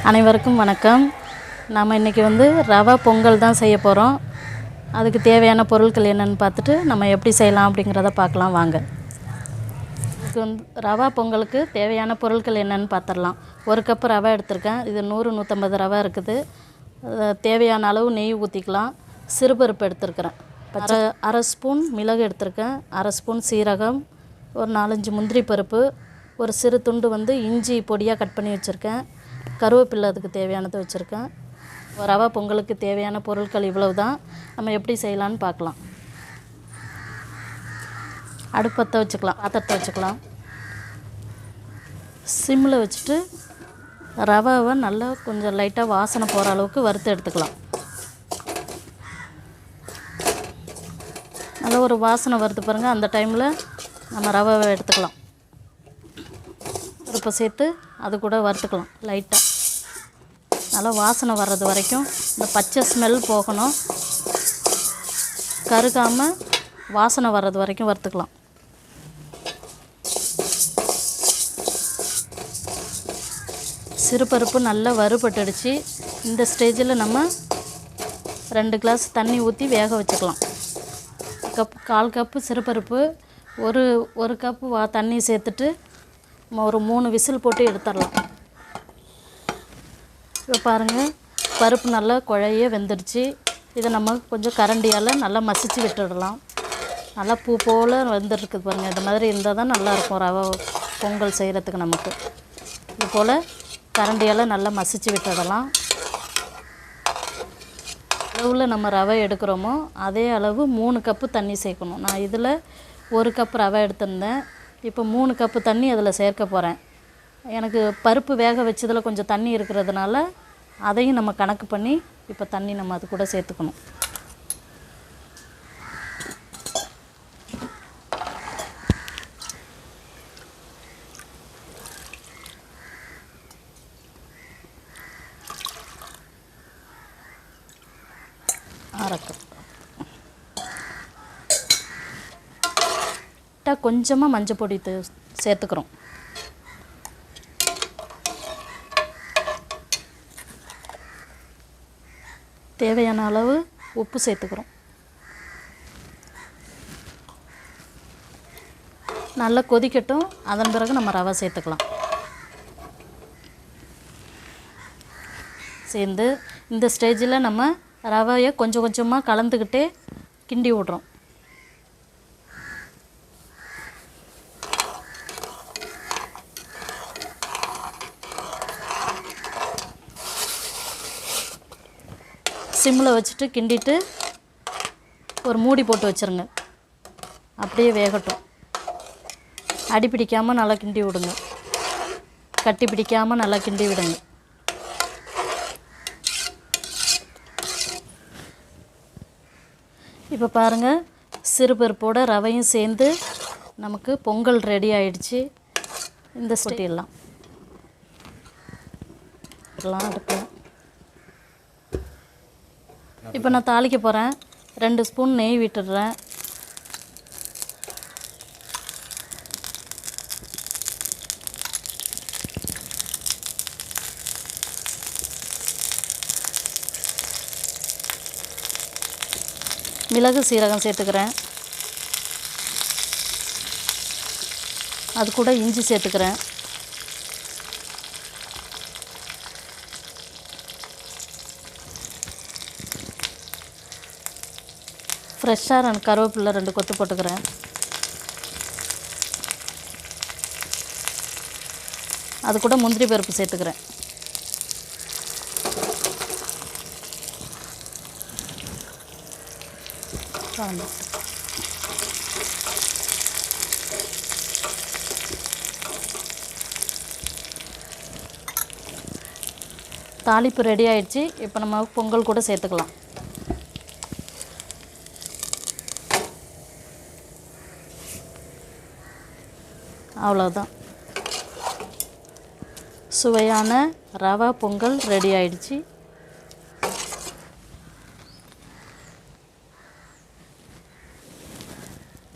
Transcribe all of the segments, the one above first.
அனைவருக்கும் வணக்கம். நாம் இன்றைக்கி ரவா பொங்கல் தான் செய்ய போகிறோம். அதுக்கு தேவையான பொருட்கள் என்னென்னு பார்த்துட்டு நம்ம எப்படி செய்யலாம் அப்படிங்கிறத பார்க்கலாம் வாங்க. இதுக்கு ரவா பொங்கலுக்கு தேவையான பொருட்கள் என்னென்னு பார்த்துடலாம். 1 கப்பு ரவை எடுத்திருக்கேன். இது 100-150 ரவை இருக்குது. தேவையான அளவு நெய் ஊற்றிக்கலாம். சிறுபருப்பு எடுத்துருக்கிறேன். அரை ஸ்பூன் மிளகு எடுத்திருக்கேன். அரை ஸ்பூன் சீரகம், ஒரு 4-5 முந்திரி பருப்பு, ஒரு சிறு துண்டு இஞ்சி பொடியாக கட் பண்ணி வச்சுருக்கேன். கருவேப்பிலை அதுக்கு தேவையானது வச்சுருக்கேன். ரவா பொங்கலுக்கு தேவையான பொருட்கள் இவ்வளவு தான். நம்ம எப்படி செய்யலான்னு பார்க்கலாம். அடுப்பத்தை வச்சுக்கலாம், பாத்திரத்தை வச்சுக்கலாம். சிம்மில் வச்சுட்டு ரவாவை நல்லா கொஞ்சம் லைட்டாக வாசனை போகிற அளவுக்கு வறுத்து எடுத்துக்கலாம். நல்லா ஒரு வாசனை வறுத்து பாருங்கள். அந்த டைமில் நம்ம ரவாவை எடுத்துக்கலாம். பருப்பை சேர்த்து அது கூட வறுத்துக்கலாம். லைட்டாக நல்லா வாசனை வர்றது வரைக்கும், இந்த பச்சை ஸ்மெல் போகணும், கருகாமல் வாசனை வர்றது வரைக்கும் வறுத்துக்கலாம். சிறுபருப்பு நல்லா வறுபட்டுடுச்சு. இந்த ஸ்டேஜில் நம்ம 2 கிளாஸ் தண்ணி ஊற்றி வேக வச்சுக்கலாம். 1/4 கப்பு சிறுபருப்பு, ஒரு கப்பு தண்ணி சேர்த்துட்டு ஒரு 3 விசில் போட்டு எடுத்துடலாம். இப்போ பாருங்கள், பருப்பு நல்லா குழைய வெந்துடுச்சு. இதை நம்ம கொஞ்சம் கரண்டியால் நல்லா மசிச்சு விட்டுடலாம். நல்லா பூ போல் வெந்துருக்குது பாருங்கள். இந்த மாதிரி இருந்தால் தான் நல்லாயிருக்கும் ரவை பொங்கல் செய்கிறதுக்கு. நமக்கு இது போல் கரண்டியால் நல்லா மசிச்சு விட்டுடலாம். அளவில் நம்ம ரவை எடுக்கிறோமோ அதே அளவு 3 கப்பு தண்ணி சேர்க்கணும். நான் இதில் 1 கப்பு ரவை எடுத்திருந்தேன். இப்போ 3 கப்பு தண்ணி அதில் சேர்க்க போகிறேன். எனக்கு பருப்பு வேக வச்சதில் கொஞ்சம் தண்ணி இருக்கிறதுனால அதையும் நம்ம கணக்கு பண்ணி இப்போ தண்ணி நம்ம அது கூட சேர்த்துக்கணும். கொஞ்சமாக மஞ்சள் பொடி சேர்த்துக்கிறோம். தேவையான அளவு உப்பு சேர்த்துக்கிறோம். நல்லா கொதிக்கட்டும். அதன் பிறகு நம்ம ரவை சேர்த்துக்கலாம். சேர்ந்து இந்த ஸ்டேஜில் நம்ம ரவையை கொஞ்சம் கொஞ்சமாக கலந்துக்கிட்டே கிண்டி விட்றோம். சிம்மில் வச்சுட்டு கிண்டிட்டு ஒரு மூடி போட்டு வச்சுருங்க. அப்படியே வேகட்டும். அடி பிடிக்காமல் நல்லா கிண்டி விடுங்க. கட்டி பிடிக்காமல் நல்லா கிண்டி விடுங்க. இப்போ பாருங்கள், சிறுபருப்போட ரவையும் சேர்ந்து நமக்கு பொங்கல் ரெடி ஆயிடுச்சு. இந்த ஸ்டேட்டிலாம் அடுப்பில் இப்போ நான் தாளிக்க போகிறேன். 2 ஸ்பூன் நெய் விட்டுடுறேன். மிளகு சீரகம் சேர்த்துக்கிறேன். அது கூட இஞ்சி சேர்த்துக்கிறேன். ஃப்ரெஷ்ஷாக கருவேப்பிலை 2 கொத்து போட்டுக்கிறேன். அது கூட முந்திரி பருப்பு சேர்த்துக்கிறேன். தாளிப்பு ரெடி ஆயிடுச்சு. இப்போ நம்ம பொங்கல் கூட சேர்த்துக்கலாம். அவ்வளோதான், சுவையான ரவா பொங்கல் ரெடி ஆயிடுச்சு.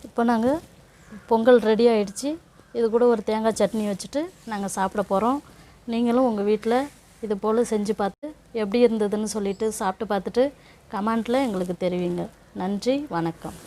இப்போ நாங்கள் பொங்கல் ரெடி ஆயிடுச்சு. இது கூட ஒரு தேங்காய் சட்னி வச்சுட்டு நாங்கள் சாப்பிட போகிறோம். நீங்களும் உங்கள் வீட்டில் இது போல் செஞ்சு பார்த்து எப்படி இருந்ததுன்னு சொல்லிவிட்டு சாப்பிட்டு பார்த்துட்டு கமெண்ட்டில் எங்களுக்கு தெரிவிங்க. நன்றி, வணக்கம்.